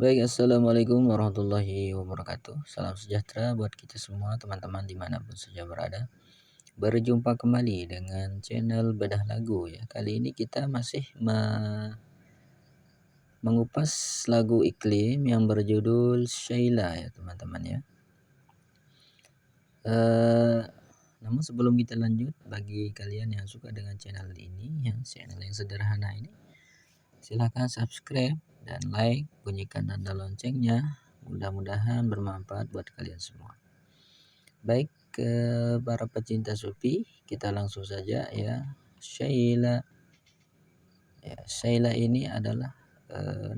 Baik, assalamualaikum warahmatullahi wabarakatuh. Salam sejahtera buat kita semua teman-teman dimanapun saja berada. Berjumpa kembali dengan channel Bedah Lagu ya. Kali ini kita masih mengupas lagu iklim yang berjudul Sheila ya teman-teman ya. Namun sebelum kita lanjut, bagi kalian yang suka dengan channel ini, channel yang sederhana ini, silahkan subscribe dan like, bunyikan tanda loncengnya. Mudah-mudahan bermanfaat buat kalian semua. Baik, ke para pecinta sufi, kita langsung saja ya. Sheila. Ya, Sheila ini adalah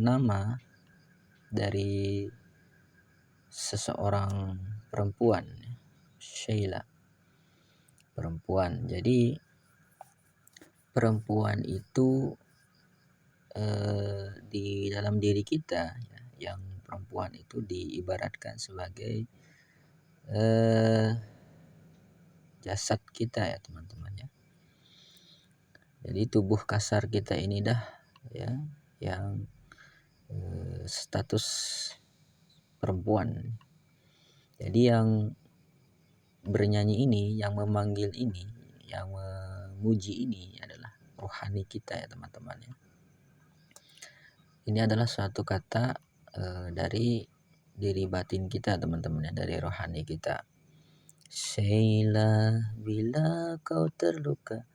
nama dari seseorang perempuan. Sheila, perempuan. Jadi perempuan itu di dalam diri kita ya, yang perempuan itu diibaratkan sebagai jasad kita ya teman-teman ya. Jadi tubuh kasar kita ini dah ya yang status perempuan. Jadi yang bernyanyi ini, yang memanggil ini, yang memuji ini adalah rohani kita ya teman-teman ya. Ini adalah suatu kata dari diri batin kita teman-teman ya, dari rohani kita. Sheila, bila kau terluka,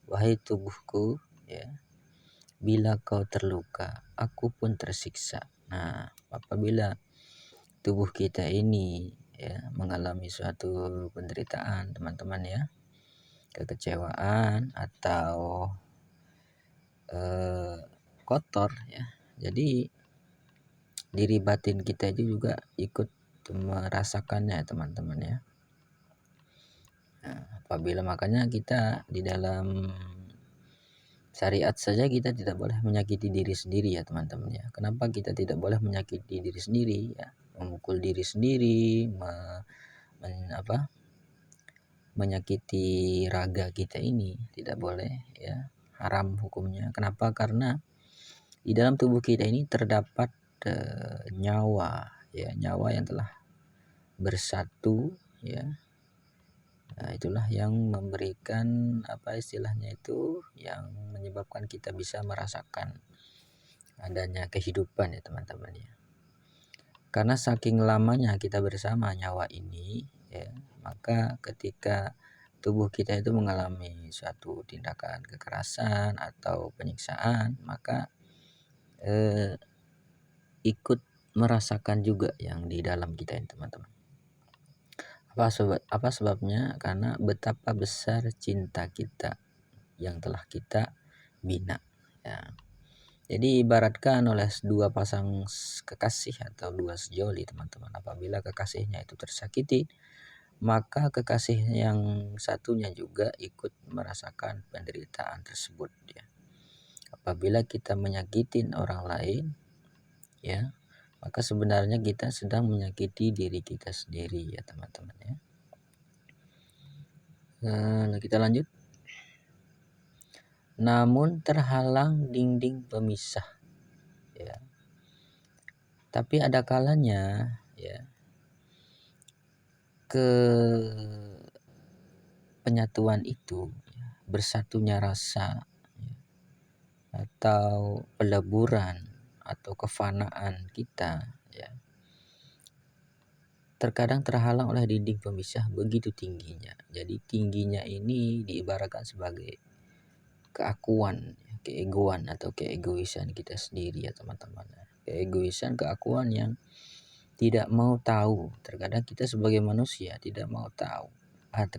wahai tubuhku ya, bila kau terluka, aku pun tersiksa. Nah, apabila tubuh kita ini ya mengalami suatu penderitaan teman-teman ya, kekecewaan atau kotor ya, jadi diri batin kita itu juga ikut merasakannya teman-teman ya. Nah, apabila makanya kita di dalam syariat saja kita tidak boleh menyakiti diri sendiri ya teman-teman ya. Kenapa kita tidak boleh menyakiti diri sendiri ya? Memukul diri sendiri, menyakiti raga kita ini tidak boleh ya. Haram hukumnya. Kenapa? Karena di dalam tubuh kita ini terdapat nyawa ya, nyawa yang telah bersatu ya. Nah, itulah yang memberikan istilahnya itu, yang menyebabkan kita bisa merasakan adanya kehidupan ya teman-teman ya. Karena saking lamanya kita bersama nyawa ini ya, maka ketika tubuh kita itu mengalami suatu tindakan kekerasan atau penyiksaan, maka ikut merasakan juga yang di dalam kita ini teman-teman. Apa sebabnya? Karena betapa besar cinta kita yang telah kita bina ya. Jadi ibaratkan oleh dua pasang kekasih atau dua sejoli teman-teman, apabila kekasihnya itu tersakiti, maka kekasih yang satunya juga ikut merasakan penderitaan tersebut ya. Apabila kita menyakitin orang lain ya, maka sebenarnya kita sedang menyakiti diri kita sendiri ya teman-teman ya. Nah, kita lanjut. Namun terhalang dinding pemisah ya. Tapi ada kalanya ya, ke penyatuan itu ya, bersatunya rasa ya, atau peleburan atau kefanaan kita ya, terkadang terhalang oleh dinding pemisah begitu tingginya. Jadi tingginya ini diibaratkan sebagai keakuan, keegoan atau keegoisan kita sendiri ya teman-teman. Keegoisan, keakuan yang tidak mau tahu. Terkadang kita sebagai manusia tidak mau tahu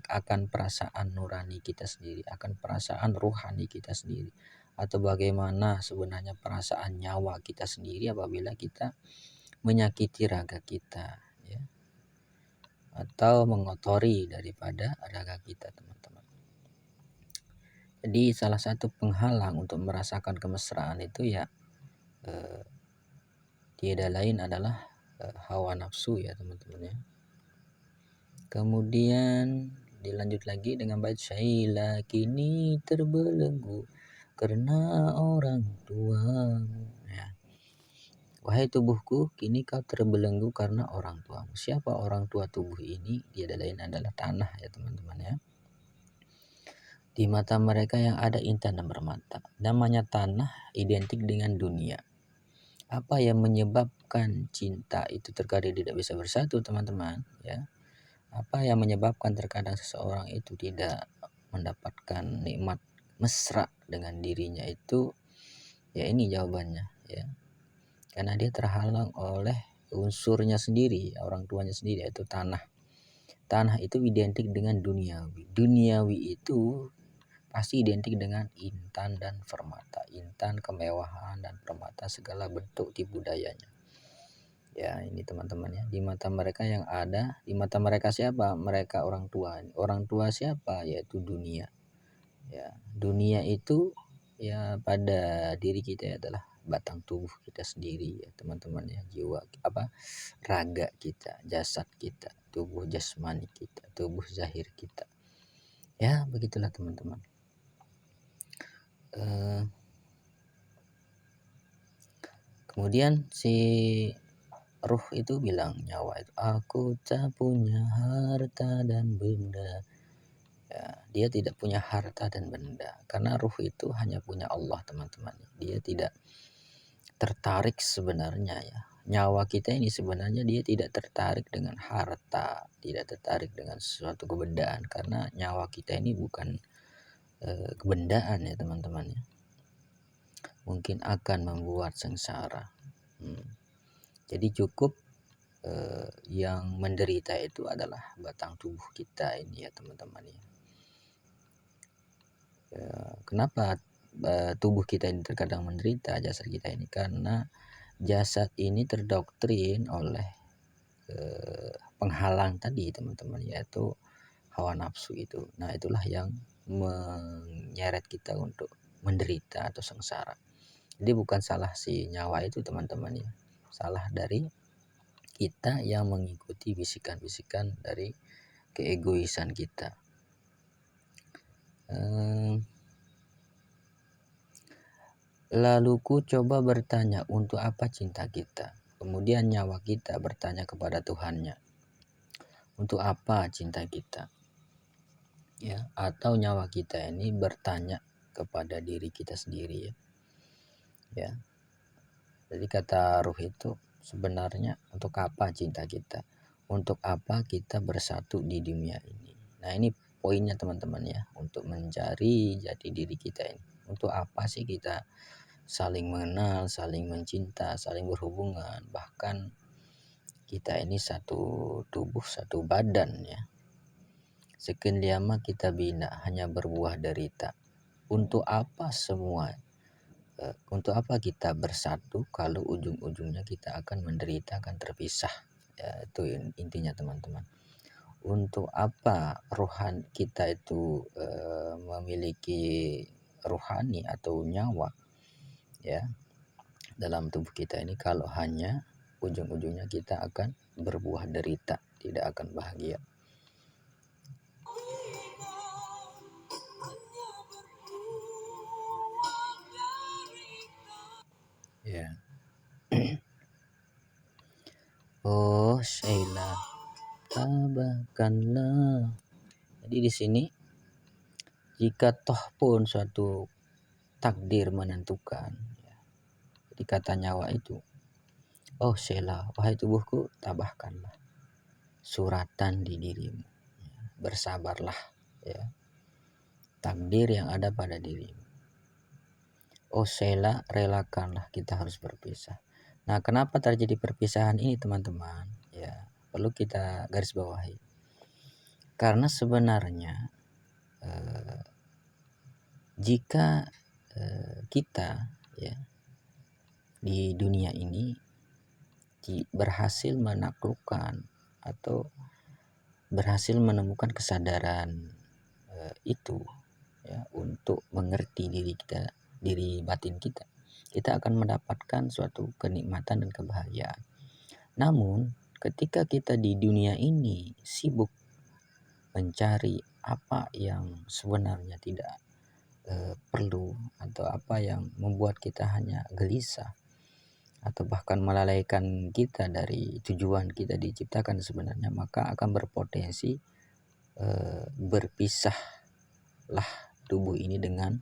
akan perasaan nurani kita sendiri, akan perasaan rohani kita sendiri, atau bagaimana sebenarnya perasaan nyawa kita sendiri apabila kita menyakiti raga kita ya, atau mengotori daripada raga kita teman-teman. Jadi salah satu penghalang untuk merasakan kemesraan itu ya tiada lain adalah hawa nafsu ya teman-teman ya. Kemudian dilanjut lagi dengan bait Sheila kini terbelenggu karena orang tuamu ya. wahai tubuhku, kini kau terbelenggu karena orang tuamu. Siapa orang tua tubuh ini? Dia lain adalah tanah ya teman-teman ya. Di mata mereka yang ada intan dan permata. Namanya tanah identik dengan dunia. Apa yang menyebabkan cinta itu terkadang tidak bisa bersatu teman-teman ya? Apa yang menyebabkan terkadang seseorang itu tidak mendapatkan nikmat mesra dengan dirinya itu? Ya ini jawabannya ya. Karena dia terhalang oleh unsurnya sendiri, orang tuanya sendiri, yaitu tanah. Tanah itu identik dengan duniawi. Duniawi itu pasti identik dengan intan dan permata. Intan kemewahan dan permata segala bentuk tipu dayanya. Ya ini teman-teman ya, di mata mereka yang ada, di mata mereka siapa? Mereka orang tua. Orang tua siapa? Yaitu dunia. Ya, dunia itu ya pada diri kita adalah batang tubuh kita sendiri ya teman-teman ya, jiwa raga kita, jasad kita, tubuh jasmani kita, tubuh zahir kita. Ya begitulah teman-teman. Kemudian si ruh itu bilang, nyawa itu, aku tak punya harta dan benda. Ya, dia tidak punya harta dan benda karena ruh itu hanya punya Allah teman-teman. Dia tidak tertarik sebenarnya ya. Nyawa kita ini sebenarnya dia tidak tertarik dengan harta, tidak tertarik dengan sesuatu kebendaan karena nyawa kita ini bukan kebendaan ya teman-teman ya. Mungkin akan membuat sengsara. Jadi cukup yang menderita itu adalah batang tubuh kita ini ya teman-teman ya. Kenapa tubuh kita ini terkadang menderita, jasad kita ini? Karena jasad ini terdoktrin oleh penghalang tadi teman-teman, yaitu hawa nafsu itu. Nah itulah yang menyeret kita untuk menderita atau sengsara. Jadi bukan salah si nyawa itu teman-teman ya, salah dari kita yang mengikuti bisikan-bisikan dari keegoisan kita. Lalu ku coba bertanya, untuk apa cinta kita? Kemudian nyawa kita bertanya kepada Tuhannya, untuk apa cinta kita? Ya, atau nyawa kita ini bertanya kepada diri kita sendiri ya. Ya. Jadi kata ruh itu sebenarnya, untuk apa cinta kita? Untuk apa kita bersatu di dunia ini? Nah, ini poinnya teman-teman ya, untuk mencari jati diri kita ini. Untuk apa sih kita saling mengenal, saling mencinta, saling berhubungan, bahkan kita ini satu tubuh, satu badan ya. Sekian lama kita bina, hanya berbuah derita. Untuk apa semua? Untuk apa kita bersatu kalau ujung-ujungnya kita akan menderita, akan terpisah? Ya, itu intinya teman-teman. Untuk apa rohan kita itu memiliki rohani atau nyawa ya dalam tubuh kita ini, kalau hanya ujung-ujungnya kita akan berbuah derita, tidak akan bahagia. Ya. Oh Sheila, tabahkanlah. Jadi di sini, jika toh pun suatu takdir menentukan, ya, jadi kata nyawa itu, oh Sheila, wahai tubuhku, tabahkanlah suratan di dirimu, ya, bersabarlah ya, takdir yang ada pada dirimu. Oh Sheila, relakanlah kita harus berpisah. Nah, kenapa terjadi perpisahan ini teman-teman? Ya, perlu kita garis bawahi. Karena sebenarnya jika kita ya di dunia ini berhasil menaklukkan atau berhasil menemukan kesadaran itu ya, untuk mengerti diri kita, diri batin kita, kita akan mendapatkan suatu kenikmatan dan kebahagiaan. Namun ketika kita di dunia ini sibuk mencari apa yang sebenarnya tidak perlu, atau apa yang membuat kita hanya gelisah, atau bahkan melalaikan kita dari tujuan kita diciptakan sebenarnya, maka akan berpotensi berpisahlah tubuh ini dengan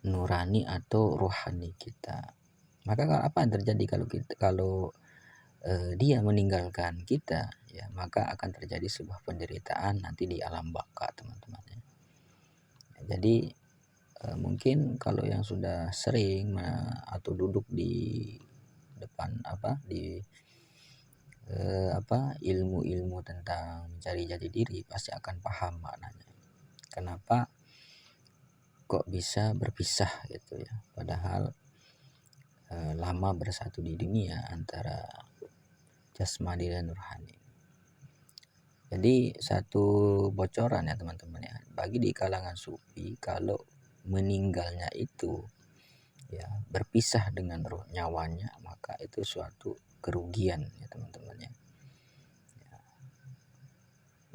nurani atau rohani kita. Maka apa yang terjadi kalau dia meninggalkan kita, ya maka akan terjadi sebuah penderitaan nanti di alam baka, teman-teman ya. Jadi mungkin kalau yang sudah sering atau duduk di depan ilmu-ilmu tentang mencari jati diri pasti akan paham maknanya. Kenapa kok bisa berpisah gitu ya, padahal lama bersatu di dunia antara jasmani dan rohani. Jadi satu bocoran ya teman-teman ya, bagi di kalangan sufi, kalau meninggalnya itu ya berpisah dengan roh nyawanya, maka itu suatu kerugian ya teman-teman ya.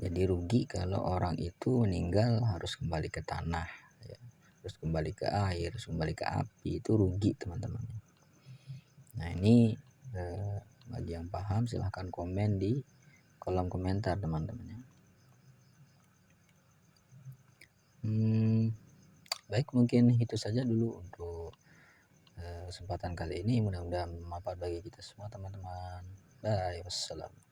Jadi rugi kalau orang itu meninggal harus kembali ke tanah ya, terus kembali ke air, terus kembali ke api, itu rugi teman-teman. Nah ini bagi yang paham silahkan komen di kolom komentar teman-teman ya. Baik, mungkin itu saja dulu untuk kesempatan kali ini, mudah-mudahan bermanfaat bagi kita semua teman-teman. Bye, wassalam.